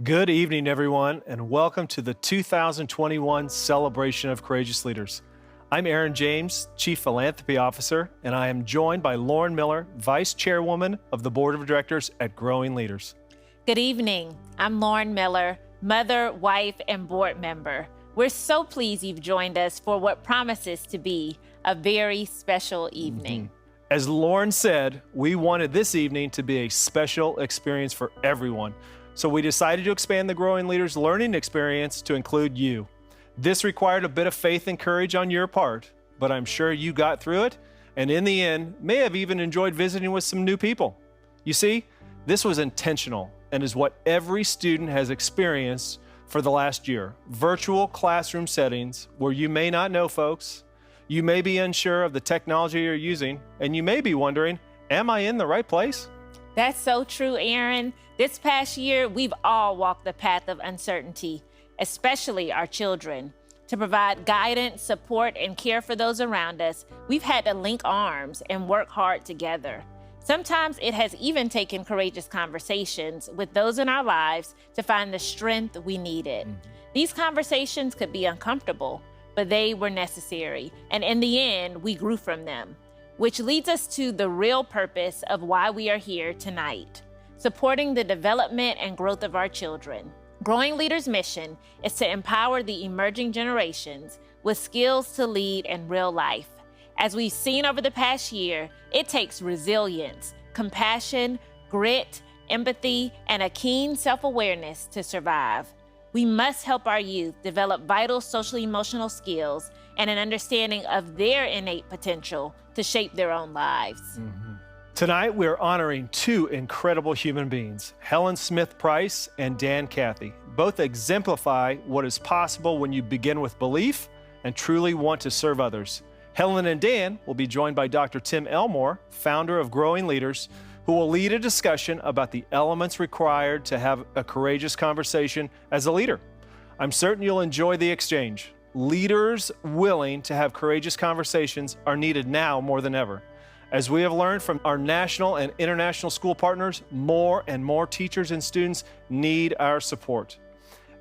Good evening, everyone, and welcome to the 2021 Celebration of Courageous Leaders. I'm Aaron James, Chief Philanthropy Officer, and I am joined by Lauren Miller, Vice Chairwoman of the Board of Directors at Growing Leaders. Good evening. I'm Lauren Miller, mother, wife, and board member. We're so pleased you've joined us for what promises to be a very special evening. As Lauren said, we wanted this evening to be a special experience for everyone. So we decided to expand the Growing Leaders learning experience to include you. This required a bit of faith and courage on your part, but I'm sure you got through it, and in the end, may have even enjoyed visiting with some new people. You see, this was intentional and is what every student has experienced for the last year. Virtual classroom settings where you may not know folks, you may be unsure of the technology you're using, and you may be wondering, am I in the right place? That's so true, Aaron. This past year, we've all walked the path of uncertainty, especially our children. To provide guidance, support, and care for those around us, we've had to link arms and work hard together. Sometimes it has even taken courageous conversations with those in our lives to find the strength we needed. These conversations could be uncomfortable, but they were necessary. And in the end, we grew from them, which leads us to the real purpose of why we are here tonight, supporting the development and growth of our children. Growing Leaders' mission is to empower the emerging generations with skills to lead in real life. As we've seen over the past year, it takes resilience, compassion, grit, empathy, and a keen self-awareness to survive. We must help our youth develop vital social-emotional skills and an understanding of their innate potential to shape their own lives. Tonight, we're honoring two incredible human beings, Helen Smith-Price and Dan Cathy. Both exemplify what is possible when you begin with belief and truly want to serve others. Helen and Dan will be joined by Dr. Tim Elmore, founder of Growing Leaders, who will lead a discussion about the elements required to have a courageous conversation as a leader. I'm certain you'll enjoy the exchange. Leaders willing to have courageous conversations are needed now more than ever. As we have learned from our national and international school partners, more and more teachers and students need our support.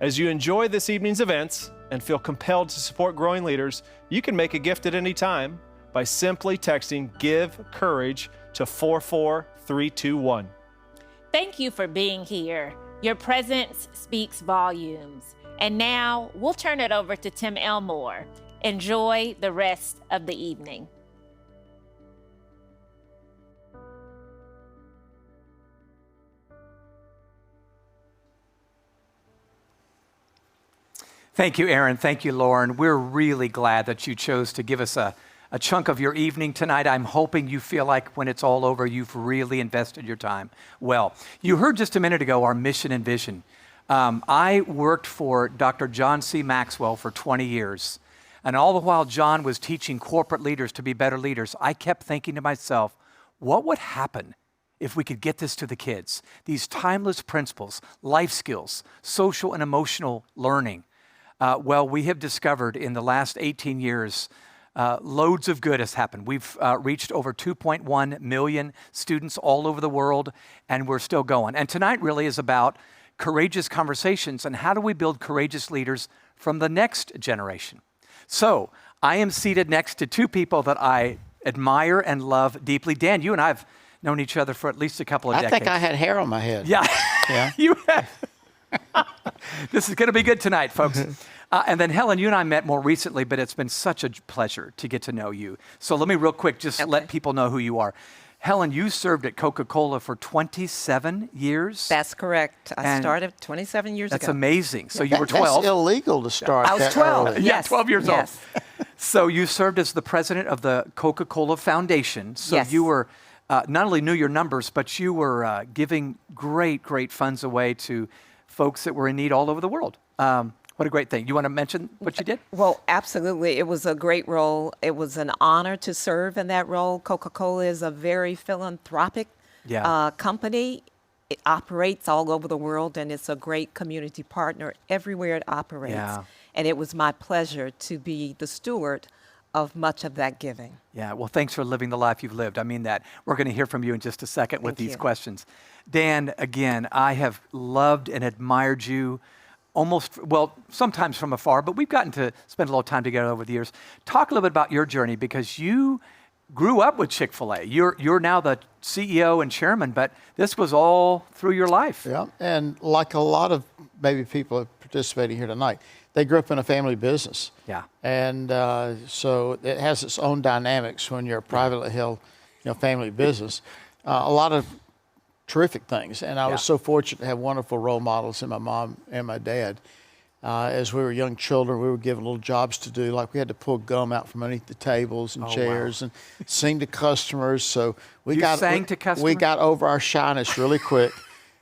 As you enjoy this evening's events and feel compelled to support Growing Leaders, you can make a gift at any time by simply texting Give Courage to 44321. Thank you for being here. Your presence speaks volumes. And now we'll turn it over to Tim Elmore. Enjoy the rest of the evening. Thank you, Aaron. Thank you, Lauren. We're really glad that you chose to give us a chunk of your evening tonight. I'm hoping you feel like when it's all over, you've really invested your time. Well, you heard just a minute ago our mission and vision. I worked for Dr. John C. Maxwell for 20 years. And all the while John was teaching corporate leaders to be better leaders, I kept thinking to myself, what would happen if we could get this to the kids? These timeless principles, life skills, social and emotional learning. Well, we have discovered in the last 18 years, loads of good has happened. We've reached over 2.1 million students all over the world, and we're still going. And tonight really is about courageous conversations and how do we build courageous leaders from the next generation. So I am seated next to two people that I admire and love deeply. Dan, you and I have known each other for at least a couple of decades. I think I had hair on my head. Yeah, Yeah. you have. This is going to be good tonight, folks. And then Helen, you and I met more recently, but it's been such a pleasure to get to know you. So let me real quick just let people know who you are. Helen, you served at Coca-Cola for 27 years. That's correct. I started 27 years That's ago. amazing. So you were 12. That's illegal to start I was that 12. early. Yeah, Yes. 12 years Yes. old. So you served as the president of the Coca-Cola Foundation. So Yes. you were not only knew your numbers, but you were giving great funds away to folks that were in need all over the world. What a great thing. You want to mention what you did? Well, absolutely. It was a great role. It was an honor to serve in that role. Coca-Cola is a very philanthropic company. It operates all over the world, and it's a great community partner everywhere it operates. Yeah. And it was my pleasure to be the steward of much of that giving. Yeah, well, thanks for living the life you've lived. I mean that. We're going to hear from you in just a second with Thank these you. questions. Dan, again, I have loved and admired you almost, well, sometimes from afar, but we've gotten to spend a little time together over the years. Talk a little bit about your journey, because you grew up with Chick-fil-A. You're now the CEO and chairman, but this was all through your life. Yeah, and like a lot of maybe people participating here tonight, they grew up in a family business. Yeah. And so it has its own dynamics when you're a privately held, family business. A lot of terrific things. And I was so fortunate to have wonderful role models in my mom and my dad. As we were young children, we were given little jobs to do, like we had to pull gum out from underneath the tables and chairs and sing to customers. So we sang to customers? We got over our shyness really quick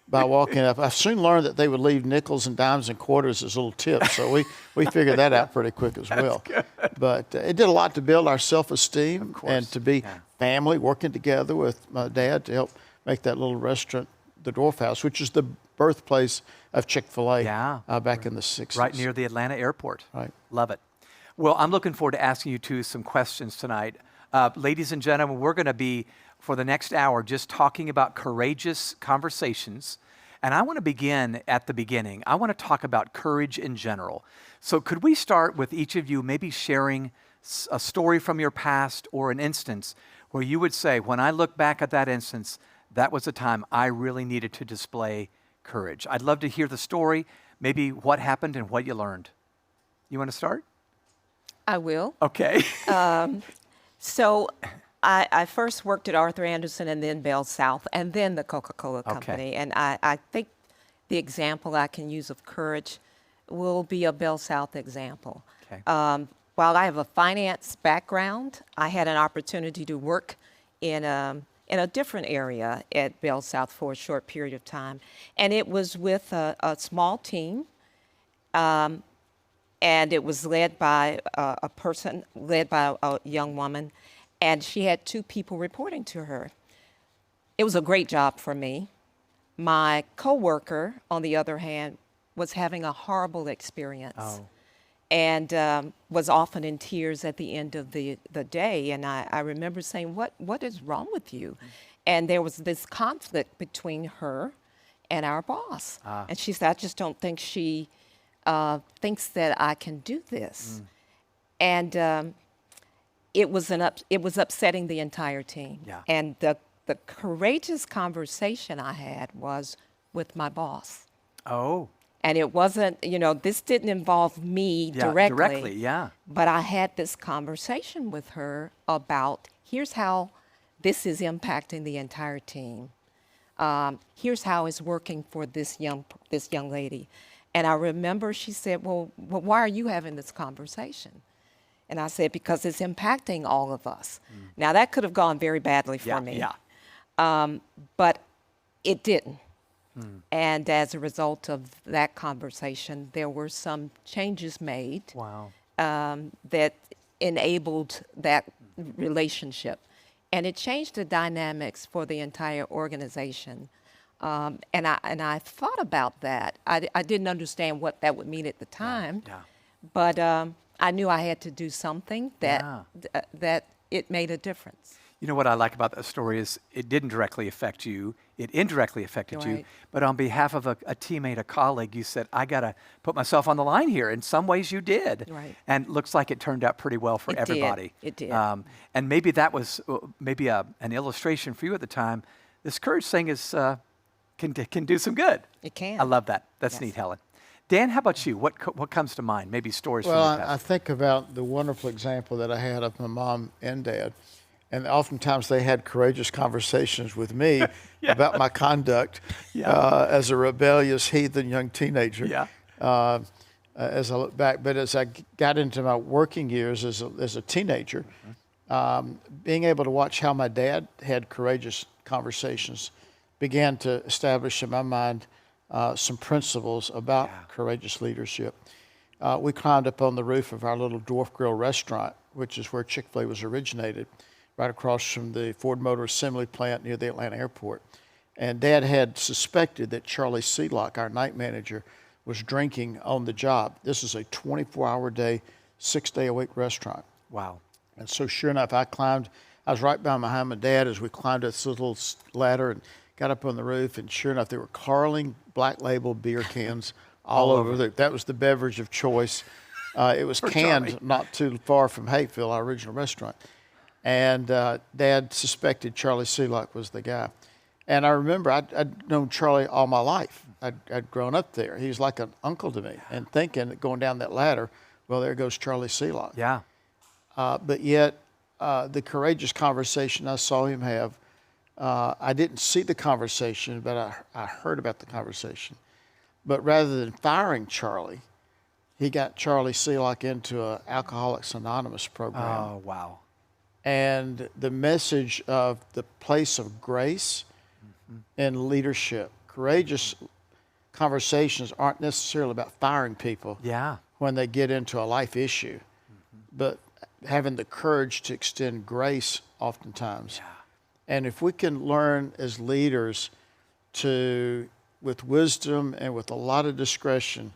by walking up. I soon learned that they would leave nickels and dimes and quarters as little tips. So we figured that out pretty quick as well. Good. But it did a lot to build our self-esteem and to be family, working together with my dad to help make that little restaurant the Dwarf House, which is the birthplace of Chick-fil-A back in the 60s. Right near the Atlanta airport. Right. Love it. Well, I'm looking forward to asking you two some questions tonight. Ladies and gentlemen, we're going to be, for the next hour, just talking about courageous conversations. And I want to begin at the beginning. I want to talk about courage in general. So could we start with each of you maybe sharing a story from your past or an instance where you would say, when I look back at that instance, that was a time I really needed to display courage. I'd love to hear the story, maybe what happened and what you learned. You want to start? I will. Okay. So I first worked at Arthur Anderson and then Bell South and then the Coca-Cola Company. And I think the example I can use of courage will be a Bell South example. Okay. While I have a finance background, I had an opportunity to work in a different area at Bell South for a short period of time. And it was with a small team. And it was led by a young woman, and she had two people reporting to her. It was a great job for me. My coworker, on the other hand, was having a horrible experience and was often in tears at the end of the day. And I remember saying, what is wrong with you? And there was this conflict between her and our boss. And she said, I just don't think she thinks that I can do this. And it was upsetting the entire team. Yeah. And the courageous conversation I had was with my boss. Oh. And it wasn't, this didn't involve me directly. Directly, yeah. But I had this conversation with her about, here's how this is impacting the entire team. Here's how it's working for this young lady. And I remember she said, well, why are you having this conversation? And I said, because it's impacting all of us. Now, that could have gone very badly for me. But it didn't. And as a result of that conversation, there were some changes made that enabled that relationship. And it changed the dynamics for the entire organization. And I thought about that. I didn't understand what that would mean at the time, but I knew I had to do something that it made a difference. You know what I like about that story is it didn't directly affect you. It indirectly affected you. But on behalf of a teammate, a colleague, you said, I got to put myself on the line here. In some ways you did. Right. And looks like it turned out pretty well for everybody. It did. And maybe that was an illustration for you at the time. This courage thing is can do some good. It can. I love that. That's neat, Helen. Dan, how about you? What comes to mind? Maybe stories from your Well, past. I think about the wonderful example that I had of my mom and dad. And oftentimes they had courageous conversations with me about my conduct as a rebellious, heathen young teenager. As I look back, but as I got into my working years as a teenager, being able to watch how my dad had courageous conversations began to establish in my mind some principles about courageous leadership. We climbed up on the roof of our little Dwarf Grill restaurant, which is where Chick-fil-A was originated, right across from the Ford Motor Assembly plant near the Atlanta airport. And Dad had suspected that Charlie Seelock, our night manager, was drinking on the job. This is a 24-hour day, 6-day-a-week restaurant. Wow. And so sure enough, I was right behind my dad as we climbed this little ladder and got up on the roof, and sure enough, there were Carling Black Label beer cans all over there. That was the beverage of choice. It was canned Charlie. not too far from Hapeville, our original restaurant. And Dad suspected Charlie Seelock was the guy. And I remember I'd known Charlie all my life. I'd grown up there. He was like an uncle to me. And thinking that going down that ladder, well, there goes Charlie Seelock. Yeah. But yet, the courageous conversation I saw him have, I didn't see the conversation, but I heard about the conversation. But rather than firing Charlie, he got Charlie Seelock into an Alcoholics Anonymous program. Oh, wow. And the message of the place of grace and leadership. Courageous conversations aren't necessarily about firing people when they get into a life issue, but having the courage to extend grace oftentimes. And if we can learn as leaders to, with wisdom and with a lot of discretion,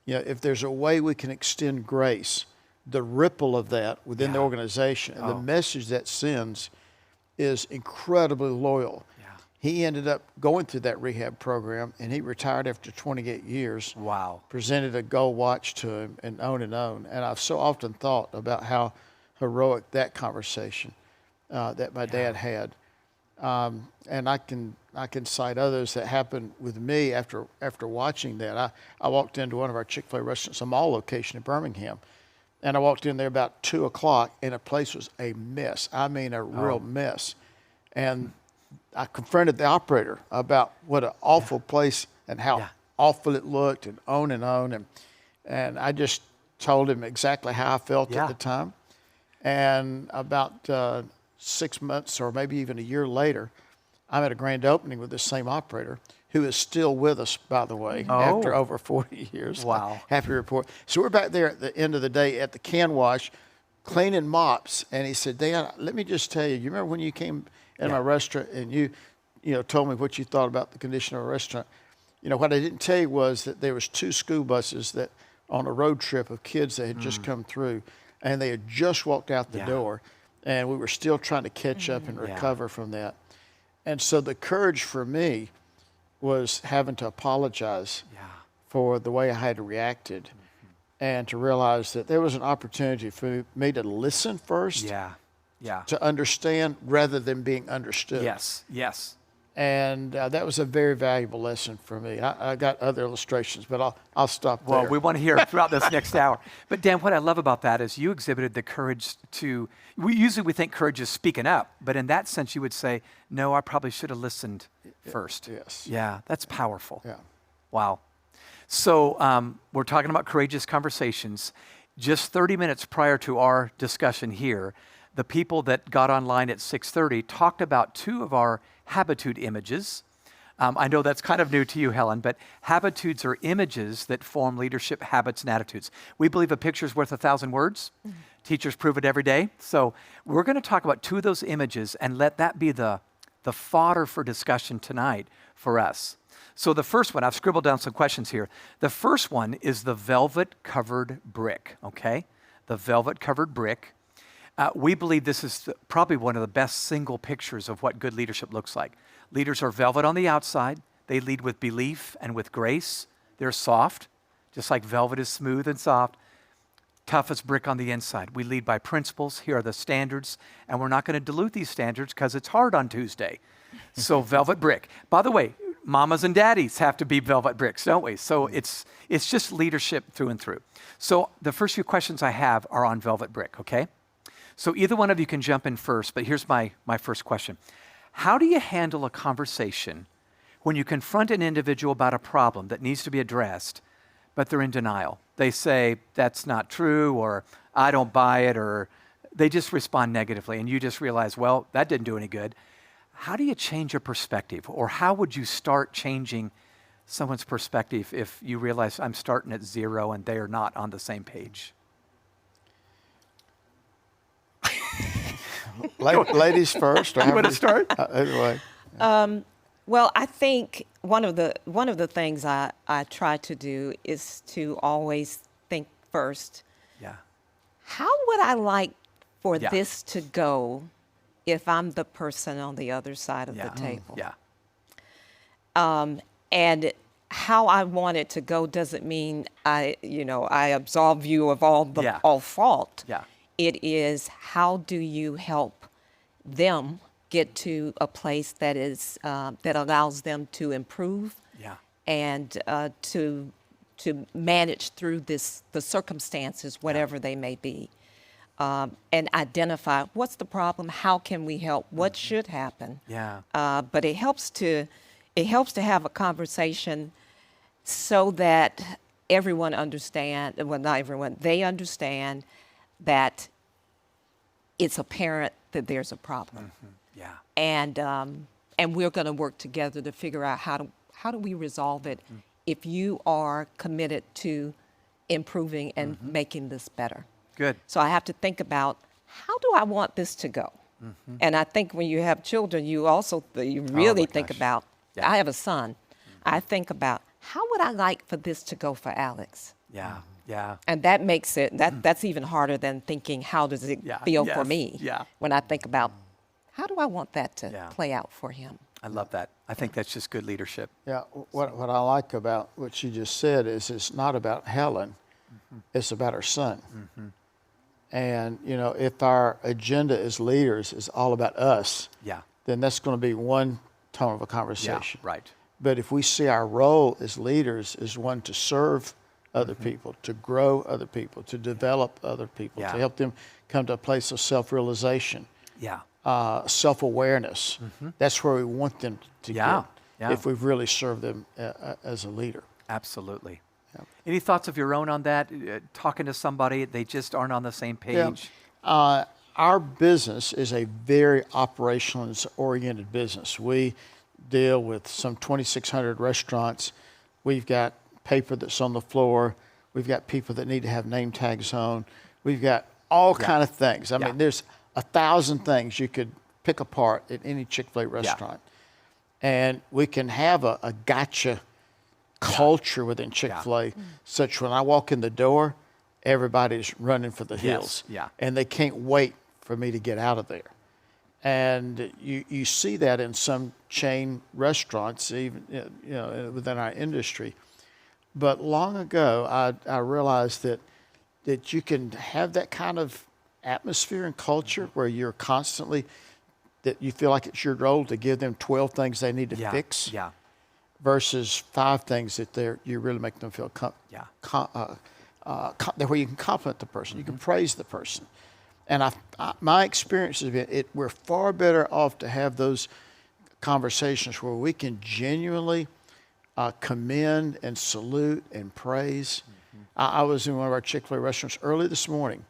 if there's a way we can extend grace, the ripple of that within the organization and the message that sends is incredibly loyal. He ended up going through that rehab program, and he retired after 28 years. Wow. Presented a gold watch to him, and on and on. And I've so often thought about how heroic that conversation that my dad had. And I can cite others that happened with me after watching that. I walked into one of our Chick-fil-A restaurants, a mall location in Birmingham, and I walked in there about 2 o'clock, and the place was a mess. I mean, a real mess. And I confronted the operator about what an awful place and how awful it looked, and on and on. And I just told him exactly how I felt at the time. And about 6 months or maybe even a year later, I'm at a grand opening with this same operator, who is still with us, by the way, after over 40 years. Wow. Happy to report. So we're back there at the end of the day at the can wash, cleaning mops. And he said, "Dad, let me just tell you remember when you came in my restaurant and you told me what you thought about the condition of our restaurant? What I didn't tell you was that there was 2 school buses that on a road trip of kids that had just come through, and they had just walked out the door, and we were still trying to catch up and recover from that." And so the courage for me was having to apologize for the way I had reacted, and to realize that there was an opportunity for me to listen first, to understand rather than being understood. Yes. And that was a very valuable lesson for me. I got other illustrations, but I'll stop there. Well, we want to hear throughout this next hour. But Dan, what I love about that is you exhibited the courage to, we think courage is speaking up, but in that sense you would say, no, I probably should have listened first. Yes. Yeah, that's powerful. Yeah. Wow. So we're talking about courageous conversations. Just 30 minutes prior to our discussion here, the people that got online at 6:30 talked about 2 of our habitude images. I know that's kind of new to you, Helen, but habitudes are images that form leadership habits and attitudes. We believe a picture's worth 1,000 words. Teachers prove it every day. So we're going to talk about 2 of those images and let that be the fodder for discussion tonight for us. So the first one, I've scribbled down some questions here. The first one is the velvet-covered brick, okay? The velvet-covered brick. We believe this is probably one of the best single pictures of what good leadership looks like. Leaders are velvet on the outside. They lead with belief and with grace. They're soft, just like velvet is smooth and soft. Tough as brick on the inside. We lead by principles. Here are the standards. And we're not going to dilute these standards because it's hard on Tuesday. So velvet brick. By the way, mamas and daddies have to be velvet bricks, don't we? So it's just leadership through and through. So the first few questions I have are on velvet brick, okay? So either one of you can jump in first, but here's my first question. How do you handle a conversation when you confront an individual about a problem that needs to be addressed, but they're in denial? They say, that's not true, or I don't buy it, or they just respond negatively, and you just realize, well, that didn't do any good. How do you change your perspective, or how would you start changing someone's perspective if you realize I'm starting at 0 and they are not on the same page? Ladies first. You want to start? Anyway. Well, I think one of the things I try to do is to always think first. Yeah. How would I like for Yeah. this to go if I'm the person on the other side of Yeah. the table. Yeah. And how I want it to go doesn't mean I absolve you of all Yeah. all fault. Yeah. It is, how do you help them get to a place that is that allows them to improve Yeah. and to manage through the circumstances, whatever they may be, and identify what's the problem, how can we help, what should happen. Yeah. But it helps to have a conversation so that everyone understand, well, not everyone, they understand that it's apparent that there's a problem. Yeah. And we're going to work together to figure out how do we resolve it if you are committed to improving and making this better. Good. So I have to think about, how do I want this to go? And I think when you have children, you also you really think gosh. about, Yeah. I have a son, I think about, how would I like for this to go for Alex? Yeah. Yeah. And that makes it, that's even harder than thinking, how does it Yeah. feel for Yes. me? Yeah. When I think about, how do I want that to Yeah. play out for him? I love that. I think that's just good leadership. Yeah, what I like about what you just said is it's not about Helen, it's about her son. And, if our agenda as leaders is all about us, Yeah. then that's going to be one tone of a Yeah. conversation. Right. But if we see our role as leaders as one to serve other people, to grow other people, to develop other people, Yeah. to help them come to a place of self-realization, Yeah. self-awareness, that's where we want them to Yeah. get Yeah. if we've really served them as a leader. Absolutely. Any thoughts of your own on that? Talking to somebody, they just aren't on the same page? Our business is a very operations-oriented business. We deal with some 2,600 restaurants. We've got paper that's on the floor. We've got people that need to have name tags on. We've got all kind of things. I mean, there's 1,000 things you could pick apart at any Chick-fil-A restaurant. And we can have a gotcha culture within Chick-fil-A, such when I walk in the door, everybody's running for the hills. Yeah. And they can't wait for me to get out of there. And you see that in some chain restaurants, even within our industry. But long ago, I realized that you can have that kind of atmosphere and culture where you're constantly, that you feel like it's your role to give them 12 things they need to fix. Yeah. Versus 5 things that you really make them feel where you can compliment the person, you can praise the person. And my experience has been, we're far better off to have those conversations where we can genuinely commend and salute and praise. I was in one of our Chick-fil-A restaurants early this morning,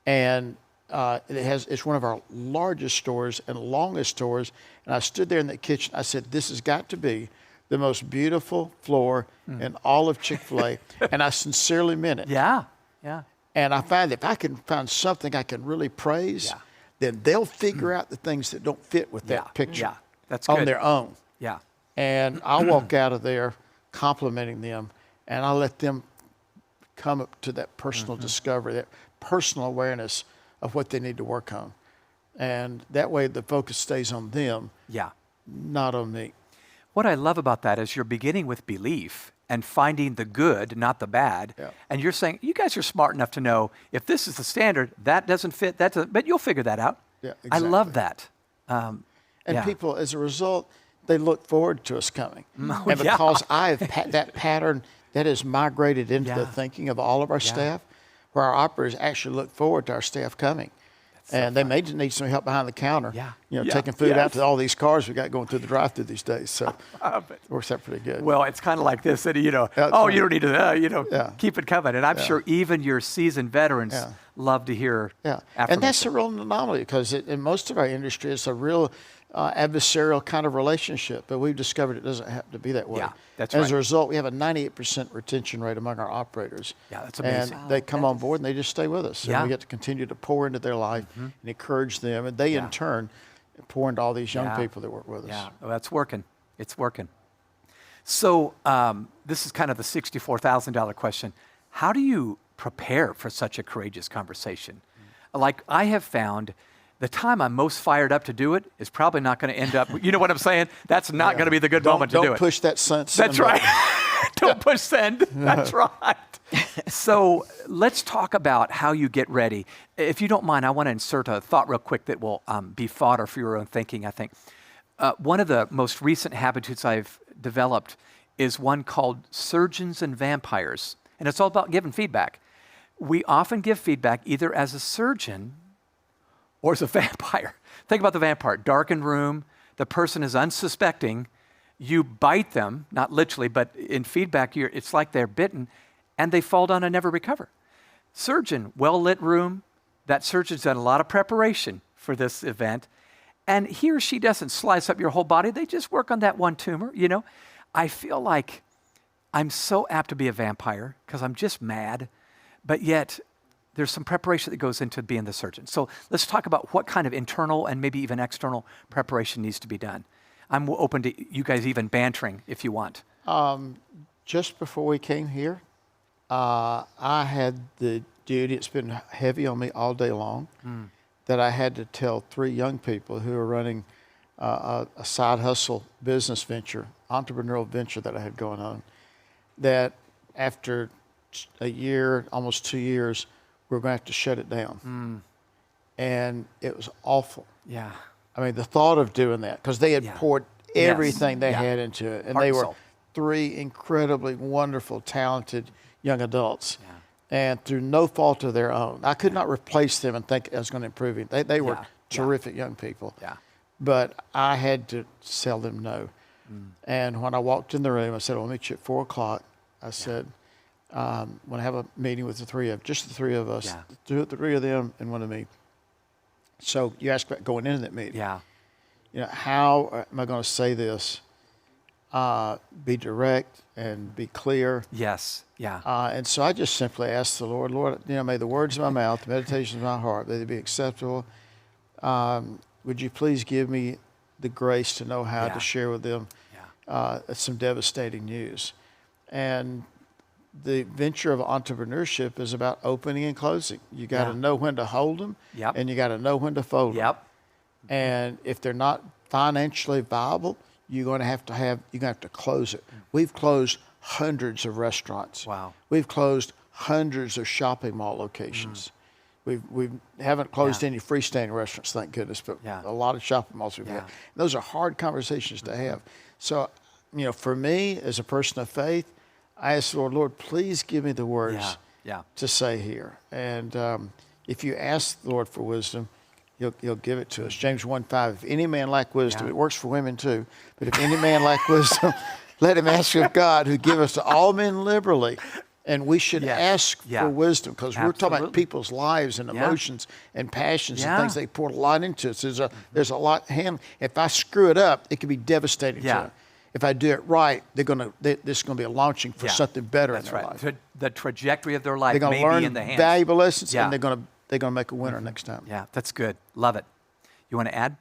and it's one of our largest stores and longest stores. And I stood there in the kitchen. I said, "This has got to be the most beautiful floor in all of Chick-fil-A," and I sincerely meant it. Yeah. Yeah. And I find that if I can find something I can really praise, then they'll figure out the things that don't fit with that picture Yeah. That's on good. their own. Yeah. And I'll walk out of there complimenting them, and I'll let them come up to that personal discovery, that personal awareness of what they need to work on. And that way the focus stays on them, Yeah. not on me. What I love about that is you're beginning with belief and finding the good, not the bad. Yeah. And you're saying, you guys are smart enough to know if this is the standard, that doesn't fit, but you'll figure that out. Yeah, I love exactly. that. And people, as a result, they look forward to us coming. And because I've that pattern that has migrated into the thinking of all of our staff, where our operators actually look forward to our staff coming. And they may just need some help behind the counter, taking food out to all these cars we got going through the drive-through these days. So it works out pretty good. Well, it's kind of like this, and you don't need to, keep it coming. And I'm sure even your seasoned veterans love to hear affirmation. And that's a real anomaly because in most of our industry, it's a real adversarial kind of relationship, but we've discovered it doesn't have to be that way. Yeah, that's As right. a result, we have a 98% retention rate among our operators. Yeah, that's amazing. And they come on board and they just stay with us. Yeah. And we get to continue to pour into their life and encourage them, and they in turn pour into all these young people that work with us. Yeah, well, that's working. It's working. So this is kind of the $64,000 question. How do you prepare for such a courageous conversation? Like I have found the time I'm most fired up to do it is probably not going to end up, you know what I'm saying? That's not going to be the good moment to do it. Don't push that send. That's right. Don't push send. That's right. So let's talk about how you get ready. If you don't mind, I want to insert a thought real quick that will be fodder for your own thinking, I think. One of the most recent habitudes I've developed is one called Surgeons and Vampires. And it's all about giving feedback. We often give feedback either as a surgeon or as a vampire. Think about the vampire. Darkened room, the person is unsuspecting, you bite them, not literally, but in feedback, it's like they're bitten, and they fall down and never recover. Surgeon, well-lit room, that surgeon's done a lot of preparation for this event, and he or she doesn't slice up your whole body, they just work on that one tumor, you know? I feel like I'm so apt to be a vampire because I'm just mad, but yet there's some preparation that goes into being the surgeon. So let's talk about what kind of internal and maybe even external preparation needs to be done. I'm open to you guys even bantering if you want. Just before we came here, I had the duty, it's been heavy on me all day long, that I had to tell 3 young people who are running a side hustle business venture, entrepreneurial venture that I had going on, that after a year, almost 2 years, we're going to have to shut it down. And it was awful. Yeah. I mean, the thought of doing that, because they had poured everything they had into it. And they were 3 incredibly wonderful, talented young adults. Yeah. And through no fault of their own. I could not replace them and think I was going to improve it. They were terrific young people. Yeah. But I had to tell them no. And when I walked in the room, I said, I'll meet you at 4 o'clock. I said, when I have a meeting with the 3 of, just the 3 of us, the 3 of them and one of me. So you asked about going into that meeting. Yeah. You know, how am I going to say this? Be direct and be clear. Yes. Yeah. And so I just simply asked the Lord, you know, may the words of my mouth, the meditations of my heart, may they be acceptable. Would you please give me the grace to know how to share with them some devastating news? And the venture of entrepreneurship is about opening and closing. You got to know when to hold them, and you got to know when to fold them. And if they're not financially viable, you're going to have to close it. We've closed hundreds of restaurants. Wow. We've closed hundreds of shopping mall locations. We haven't closed any freestanding restaurants, thank goodness, but a lot of shopping malls we've had. And those are hard conversations to have. So, you know, for me as a person of faith, I asked the Lord, please give me the words to say here. And if you ask the Lord for wisdom, He'll give it to us. James 1:5, if any man lack wisdom, it works for women too, but if any man lack wisdom, let him ask of God, who giveth to all men liberally. And we should ask for wisdom, because we're talking about people's lives and emotions and passions and things they pour a lot into it. So there's a lot. If I screw it up, it can be devastating to them. If I do it right, this is going to be a launching for something better in their life. The trajectory of their life they're may learn be in the hands. Valuable lessons, and they're going to make a winner next time. Yeah, that's good. Love it. You want to add?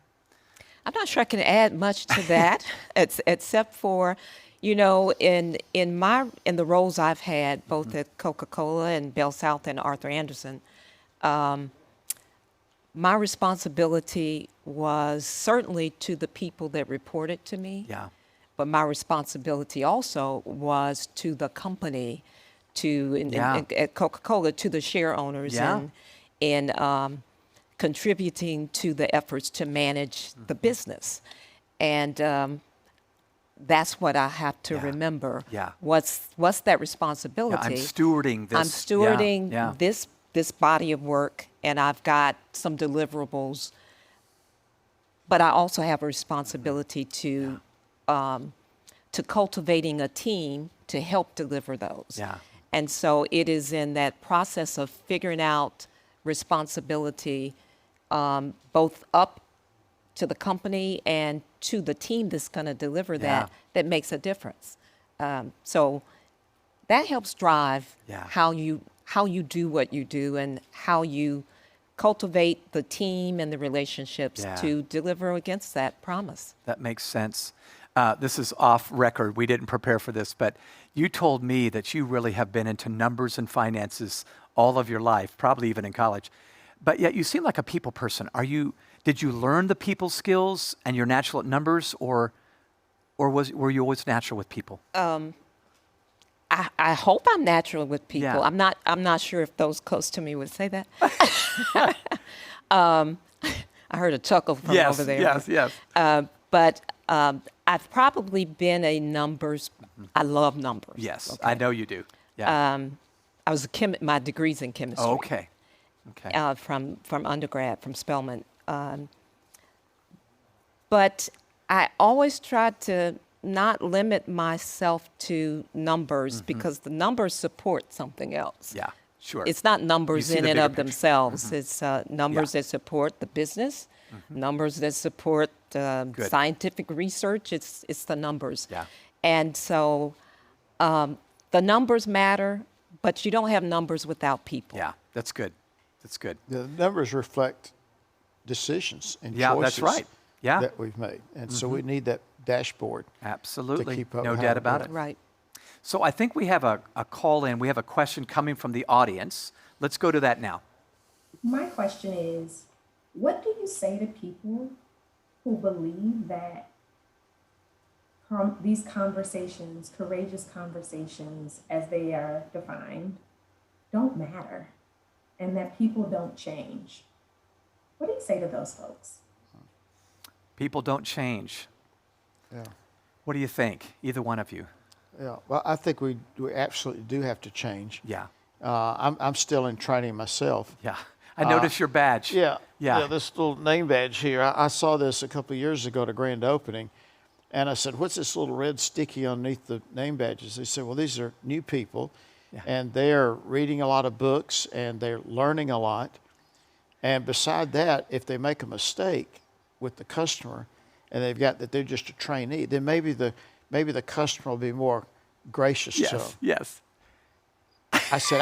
I'm not sure I can add much to that, except for, you know, in the roles I've had, both at Coca-Cola and Bell South and Arthur Andersen, my responsibility was certainly to the people that reported to me. Yeah. But my responsibility also was to the company, at Coca-Cola, to the share owners, and contributing to the efforts to manage the business. And that's what I have to remember. Yeah. What's that responsibility? I'm stewarding this. I'm stewarding this body of work, and I've got some deliverables. But I also have a responsibility to cultivating a team to help deliver those. Yeah. And so it is in that process of figuring out responsibility, both up to the company and to the team that's going to deliver that makes a difference. So that helps drive how you do what you do and how you cultivate the team and the relationships to deliver against that promise. That makes sense. This is off record. We didn't prepare for this, but you told me that you really have been into numbers and finances all of your life, probably even in college. but yet you seem like a people person. Did you learn the people skills and you're natural at numbers, or were you always natural with people? I hope I'm natural with people. Yeah. I'm not sure if those close to me would say that. I heard a chuckle from over there. Yes. But I've probably been a numbers. I love numbers. Yes, okay? I know you do. Yeah. I was my degree's in chemistry. Oh, okay. From undergrad, from Spelman. But I always tried to not limit myself to numbers because the numbers support something else. Yeah, sure. It's not numbers see in the and bigger of picture. themselves. It's numbers Yeah. that support the business, numbers that support scientific research. It's the numbers. Yeah. And so the numbers matter, but you don't have numbers without people. Yeah, that's good. That's good. The numbers reflect decisions and Yeah, choices that's right. Yeah. that we've made. And so we need that dashboard. Absolutely. To keep up No with doubt how about it it. Right. So I think we have a call in. We have a question coming from the audience. Let's go to that now. My question is, what do you say to people who believe that these conversations, courageous conversations as they are defined, don't matter and that people don't change? What do you say to those folks? People don't change. Yeah. What do you think, either one of you? Yeah. Well, I think we absolutely do have to change. Yeah. I'm still in training myself. Yeah. I noticed your badge. Yeah. Yeah. This little name badge here. I saw this a couple of years ago at a grand opening. And I said, what's this little red sticky underneath the name badges? They said, well, these are new people. Yeah. And they're reading a lot of books and they're learning a lot. And beside that, if they make a mistake with the customer and they've got that they're just a trainee, then maybe the customer will be more gracious to them. Yes. I said,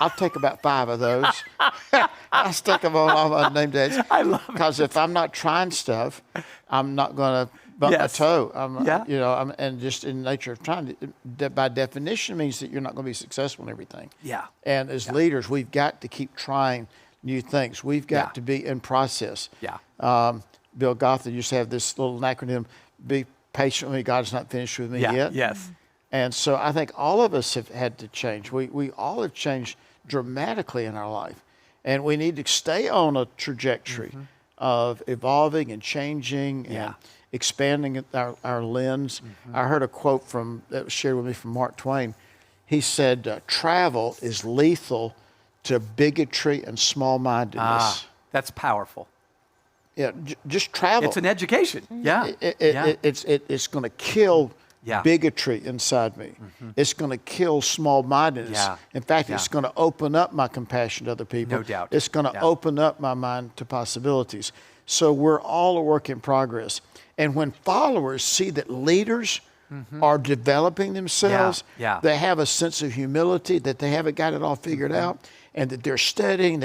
I'll take about 5 of those. I'll stick them on all my name days. I love it. Because if I'm not trying stuff, I'm not going to bump Yes. my toe. Yeah. And just in the nature of trying, that by definition means that you're not going to be successful in everything. Yeah. And as leaders, we've got to keep trying new things. We've got Yeah. to be in process. Yeah. Bill Gothard used to have this little acronym, be patient with me, God's not finished with me Yeah. yet. Yes. And so I think all of us have had to change. We all have changed dramatically in our life. And we need to stay on a trajectory of evolving and changing and expanding our lens. I heard a quote that was shared with me from Mark Twain. He said, travel is lethal to bigotry and small-mindedness. That's powerful. Yeah, just travel. It's an education. Yeah. It's going to kill Yeah. bigotry inside me. It's going to kill small-mindedness. Yeah. In fact, Yeah. it's going to open up my compassion to other people. No doubt. It's going to Yeah. open up my mind to possibilities. So we're all a work in progress. And when followers see that leaders are developing themselves, Yeah. they have a sense of humility, that they haven't got it all figured out, and that they're studying.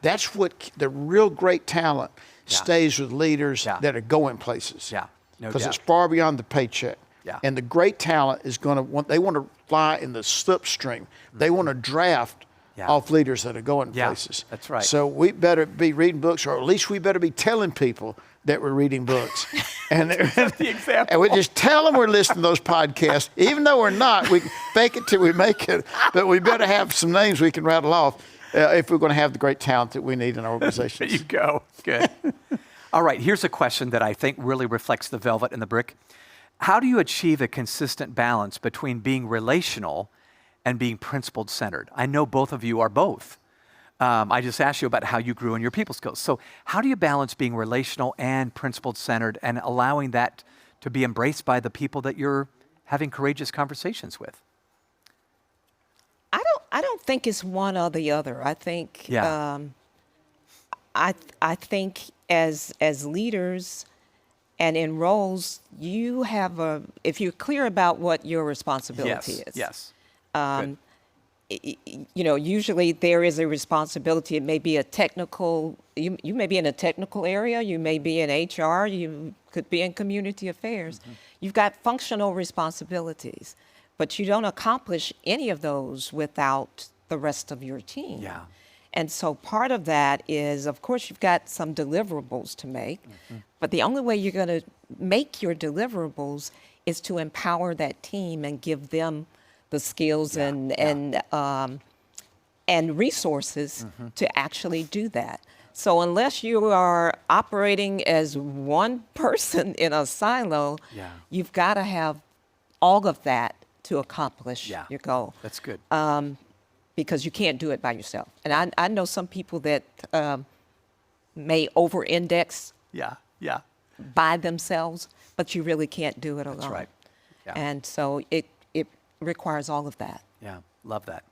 That's what the real great talent stays with leaders that are going places. Yeah. No Because doubt. it's far beyond the paycheck. Yeah. And the great talent is they want to fly in the slipstream. They want to draft Yeah. off leaders that are going Yeah, places. that's right. So we better be reading books, or at least we better be telling people that we're reading books. And the example. And we just tell them we're listening to those podcasts, even though we're not. We fake it till we make it. But we better have some names we can rattle off if we're going to have the great talent that we need in our organizations. There you go. Good. All right, here's a question that I think really reflects the velvet and the brick. How do you achieve a consistent balance between being relational and being principled centered? I know both of you are both. I just asked you about how you grew in your people skills. So how do you balance being relational and principled centered and allowing that to be embraced by the people that you're having courageous conversations with? I don't think it's one or the other. I think I think as leaders and in roles, you have if you're clear about what your responsibility is. Yes. Usually there is a responsibility. It may be a technical, you may be in a technical area, you may be in HR, you could be in community affairs. You've got functional responsibilities, but you don't accomplish any of those without the rest of your team. Yeah. And so part of that is, of course, you've got some deliverables to make, but the only way you're going to make your deliverables is to empower that team and give them the skills and resources to actually do that. So unless you are operating as one person in a silo, you've got to have all of that to accomplish your goal. That's good. Because you can't do it by yourself. And I know some people that may over-index by themselves, but you really can't do it alone. That's right. Yeah. And so it requires all of that. Yeah, love that.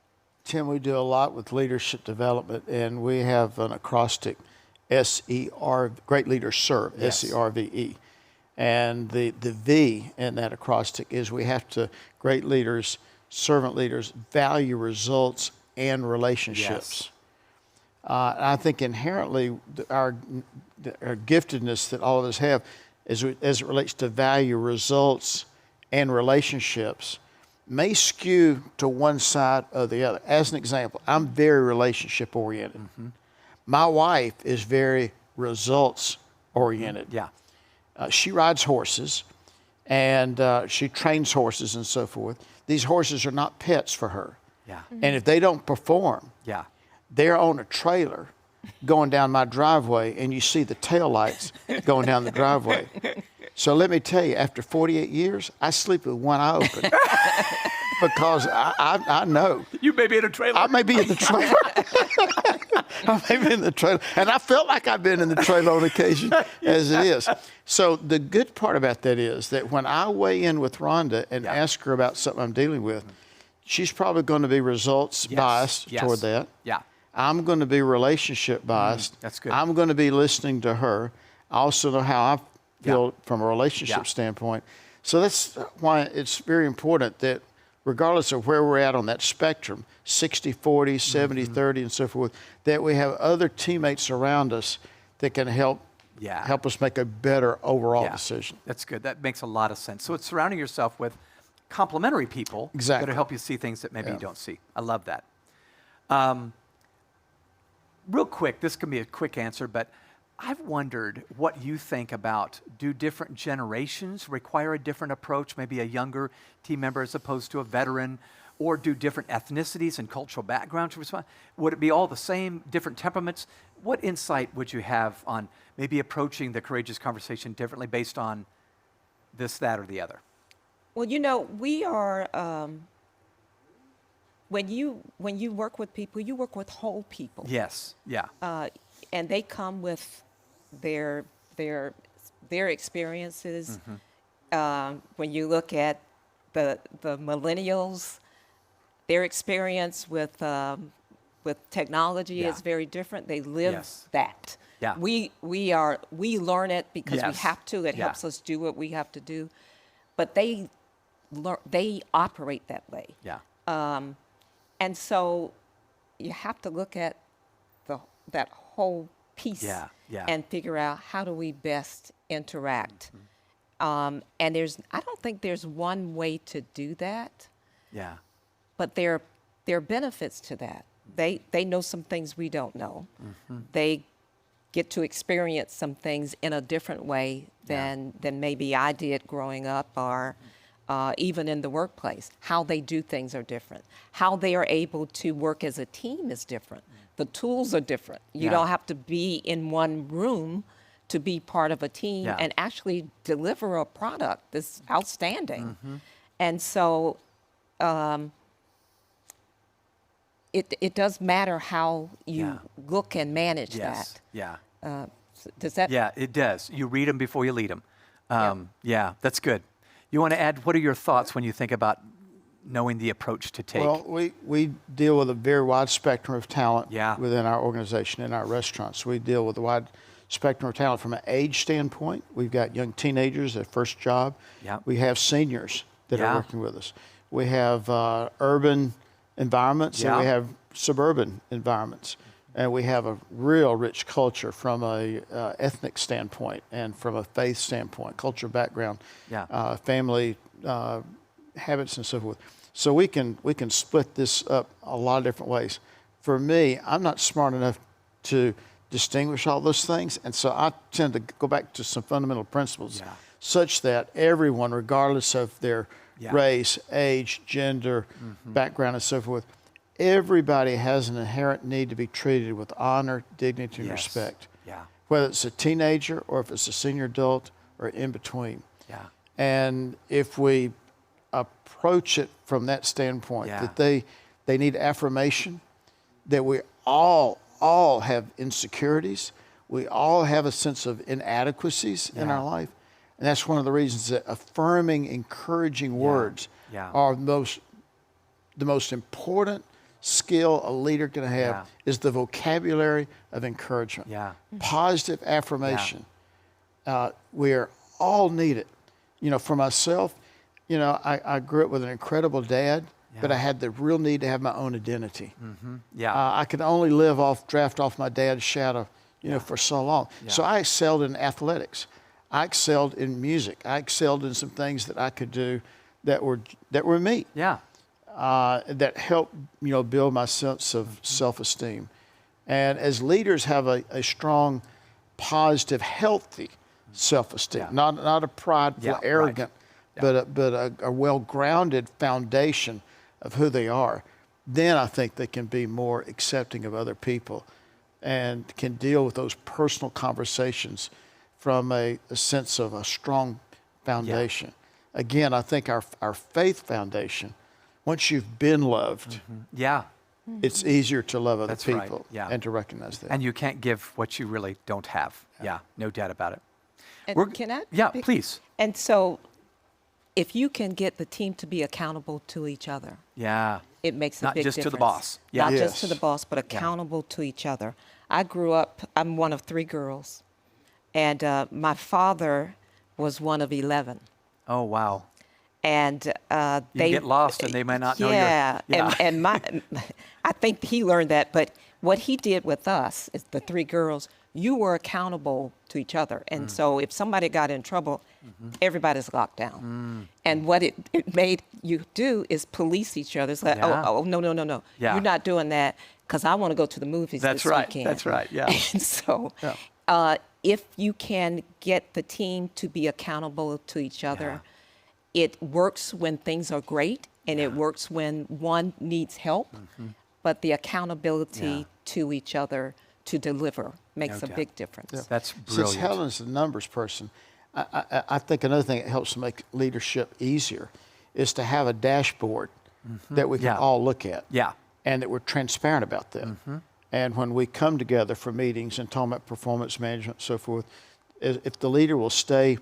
Tim, we do a lot with leadership development, and we have an acrostic, SER, Great Leaders Serve, SERVE. And the V in that acrostic is we have to, great leaders, servant leaders, value results and relationships. I think inherently our giftedness that all of us have as it relates to value results and relationships may skew to one side or the other. As an example, I'm very relationship oriented. My wife is very results oriented. She rides horses and she trains horses and so forth. These horses are not pets for her. And if they don't perform, they're on a trailer going down my driveway and you see the taillights going down the driveway. So let me tell you, after 48 years, I sleep with one eye open because I know. You may be in a trailer. I may be in the trailer. I may be in the trailer. And I felt like I've been in the trailer on occasion as it is. So the good part about that is that when I weigh in with Rhonda and ask her about something I'm dealing with, she's probably going to be results biased toward that. I'm going to be relationship biased. That's good. I'm going to be listening to her. I also know how I feel from a relationship standpoint. So that's why it's very important that regardless of where we're at on that spectrum, 60-40, 70-30 and so forth, that we have other teammates around us that can help us make a better overall decision. That's good. That makes a lot of sense. So it's surrounding yourself with complementary people that will help you see things that maybe you don't see. I love that. Real quick, this can be a quick answer, but I've wondered what you think about, do different generations require a different approach, maybe a younger team member as opposed to a veteran, or do different ethnicities and cultural backgrounds respond? Would it be all the same, different temperaments? What insight would you have on maybe approaching the courageous conversation differently based on this, that, or the other? Well, you know, we are, when you work with people, you work with whole people. Yes, And they come with their experiences. When you look at the millennials, their experience with technology is very different. They live that. We learn it because we have to. It helps us do what we have to do. But they operate that way. And so you have to look at that whole piece and figure out how do we best interact. And I don't think there's one way to do that. But there are benefits to that. They know some things we don't know. They get to experience some things in a different way than maybe I did growing up, or even in the workplace. How they do things are different. How they are able to work as a team is different. The tools are different. You don't have to be in one room to be part of a team and actually deliver a product that's outstanding. And so it does matter how you look and manage that. Does that? Yeah, it does. You read them before you lead them. That's good. You want to add, what are your thoughts when you think about knowing the approach to take? Well, we deal with a very wide spectrum of talent within our organization, in our restaurants. We deal with a wide spectrum of talent from an age standpoint. We've got young teenagers, their first job. We have seniors that are working with us. We have urban environments and we have suburban environments. And we have a real rich culture from a ethnic standpoint and from a faith standpoint, culture background, family habits and so forth. So we can split this up a lot of different ways. for me, I'm not smart enough to distinguish all those things. And so I tend to go back to some fundamental principles such that everyone, regardless of their race, age, gender, background, and so forth, everybody has an inherent need to be treated with honor, dignity, and respect. Whether it's a teenager or if it's a senior adult or in between. And if we approach it from that standpoint, that they need affirmation, that we all have insecurities, we all have a sense of inadequacies in our life, and that's one of the reasons that affirming, encouraging words are the most important skill a leader can have is the vocabulary of encouragement. Positive affirmation. We are all needed. You know, for myself, you know, I grew up with an incredible dad, but I had the real need to have my own identity. I could only draft off my dad's shadow, you know, for so long. So I excelled in athletics. I excelled in music. I excelled in some things that I could do that were me. That helped, you know, build my sense of self-esteem. And as leaders have a strong, positive, healthy self-esteem, not a prideful, arrogant, but a well-grounded foundation of who they are, then I think they can be more accepting of other people and can deal with those personal conversations from a sense of a strong foundation. Again, I think our faith foundation, once you've been loved, it's easier to love other people and to recognize that. And you can't give what you really don't have. No doubt about it. And can I? Yeah, please. And so if you can get the team to be accountable to each other, it makes a big difference. Not just to the boss. Not just to the boss, but accountable to each other. I grew up, I'm one of 3 girls, and my father was one of 11. Oh, wow. And they get lost and they might not know and I think he learned that, but what he did with us is the 3 girls, you were accountable to each other. And so if somebody got in trouble, everybody's locked down. And what it made you do is police each other. It's like, no. You're not doing that because I want to go to the movies this weekend. That's right, And so if you can get the team to be accountable to each other, it works when things are great, and it works when one needs help, but the accountability to each other to deliver makes a big difference. That's brilliant. Since Helen's a numbers person, I think another thing that helps make leadership easier is to have a dashboard that we can all look at, and that we're transparent about that. And when we come together for meetings and talk about performance management and so forth, if the leader will stay,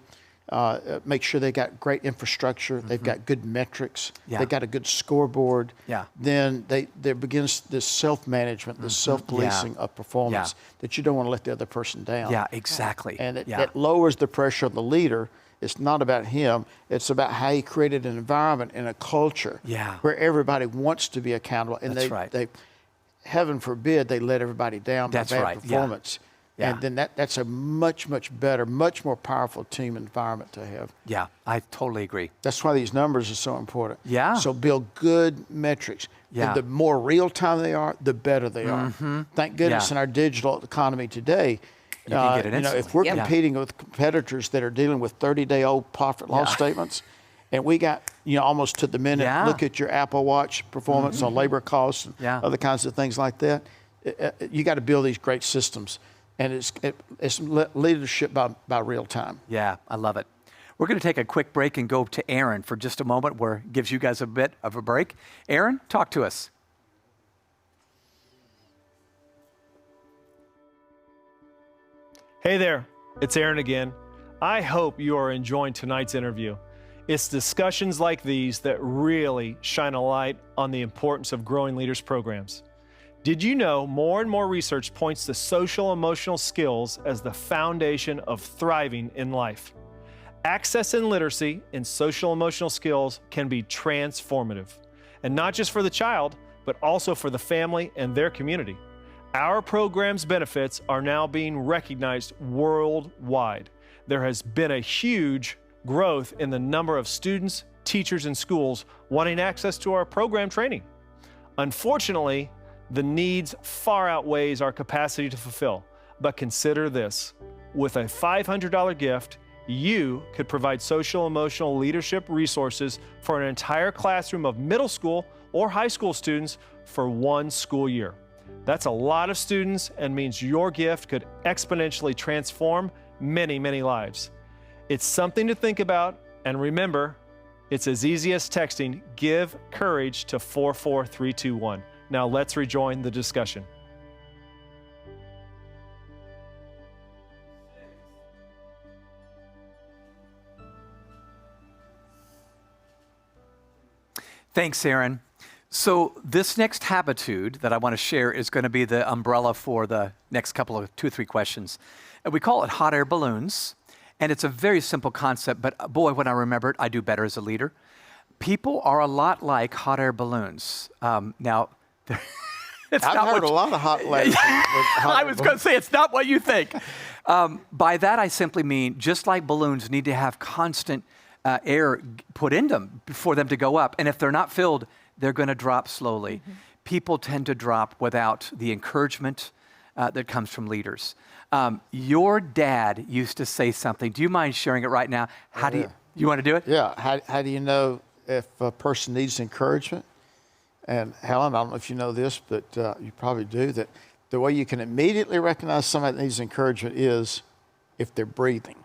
make sure they got great infrastructure, they've got good metrics, they got a good scoreboard, then there begins this self-management, this self-policing of performance that you don't want to let the other person down. Exactly. And it lowers the pressure on the leader. It's not about him. It's about how he created an environment and a culture where everybody wants to be accountable. And they heaven forbid they let everybody down by bad performance. And then that's a much, much better, much more powerful team environment to have. Yeah, I totally agree. That's why these numbers are so important. Yeah. So build good metrics. And the more real time they are, the better they are. Thank goodness in our digital economy today, you can get it instantly. if we're competing with competitors that are dealing with 30-day-old profit loss statements, and we got, almost to the minute, look at your Apple Watch performance on labor costs and other kinds of things like that, you got to build these great systems. And it's leadership by real time. Yeah, I love it. We're going to take a quick break and go to Aaron for just a moment, where it gives you guys a bit of a break. Aaron, talk to us. Hey there, it's Aaron again. I hope you are enjoying tonight's interview. It's discussions like these that really shine a light on the importance of growing leaders' programs. Did you know more and more research points to social emotional skills as the foundation of thriving in life? Access and literacy in social emotional skills can be transformative, and not just for the child, but also for the family and their community. Our program's benefits are now being recognized worldwide. There has been a huge growth in the number of students, teachers, and schools wanting access to our program training. Unfortunately, The needs far outweighs our capacity to fulfill. But consider this, with a $500 gift, you could provide social emotional leadership resources for an entire classroom of middle school or high school students for 1 school year. That's a lot of students and means your gift could exponentially transform many, many lives. It's something to think about, and remember, it's as easy as texting "Give Courage" to 44321. Now let's rejoin the discussion. Thanks, Aaron. So this next habitude that I want to share is going to be the umbrella for the next couple of 2 or 3 questions. And we call it hot air balloons. And it's a very simple concept, but boy, when I remember it, I do better as a leader. People are a lot like hot air balloons. Now, it's I've not heard a lot of hot letters. I was going to say, it's not what you think. By that, I simply mean, just like balloons need to have constant air put in them for them to go up. And if they're not filled, they're going to drop slowly. Mm-hmm. People tend to drop without the encouragement that comes from leaders. Your dad used to say something. Do you mind sharing it right now? How do you want to do it? Yeah. How do you know if a person needs encouragement? And Helen, I don't know if you know this, but you probably do, that the way you can immediately recognize somebody that needs encouragement is if they're breathing.